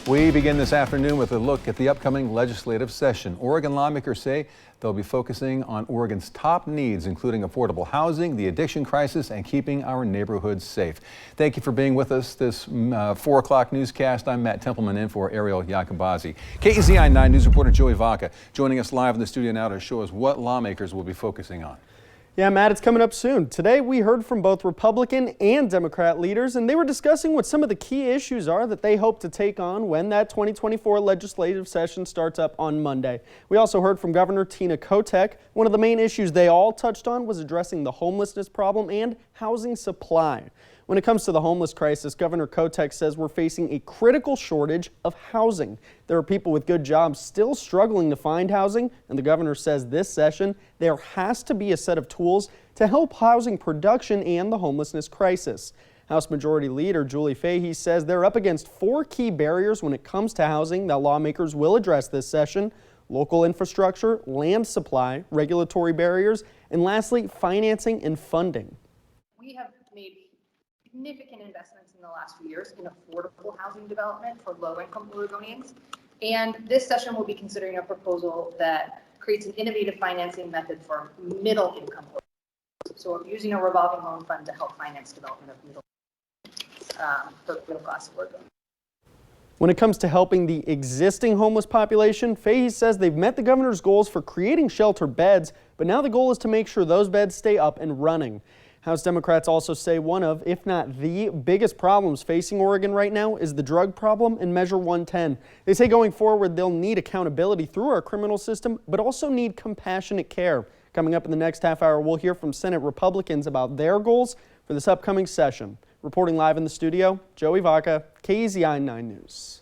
We begin this afternoon with a look at the upcoming legislative session. Oregon lawmakers say they'll be focusing on Oregon's top needs, including affordable housing, the addiction crisis, and keeping our neighborhoods safe. Thank you for being with us this 4 o'clock newscast. I'm Matt Templeman in for Ariel Yacobazi. KEZI 9 News reporter Joey Vaca joining us live in the studio now to show us what lawmakers will be focusing on. Yeah, Matt, it's coming up soon. Today, we heard from both Republican and Democrat leaders, and they were discussing what some of the key issues are that they hope to take on when that 2024 legislative session starts up on Monday. We also heard from Governor Tina Kotek. One of the main issues they all touched on was addressing the homelessness problem and housing supply. When it comes to the homeless crisis, Governor Kotek says we're facing a critical shortage of housing. There are people with good jobs still struggling to find housing, and the governor says this session there has to be a set of tools to help housing production and the homelessness crisis. House Majority Leader Julie Fahey says they're up against 4 key barriers when it comes to housing that lawmakers will address this session: local infrastructure, land supply, regulatory barriers, and lastly, financing and funding. We have made significant investments in the last few years in affordable housing development for low-income Oregonians. And this session will be considering a proposal that creates an innovative financing method for middle-income Oregonians. So we're using a revolving loan fund to help finance development of middle-class Oregonians. When it comes to helping the existing homeless population, Fahey says they've met the governor's goals for creating shelter beds, but now the goal is to make sure those beds stay up and running. House Democrats also say one of, if not the biggest problems facing Oregon right now is the drug problem in Measure 110. They say going forward, they'll need accountability through our criminal system, but also need compassionate care. Coming up in the next half hour, we'll hear from Senate Republicans about their goals for this upcoming session. Reporting live in the studio, Joey Vaca, KEZI 9 News.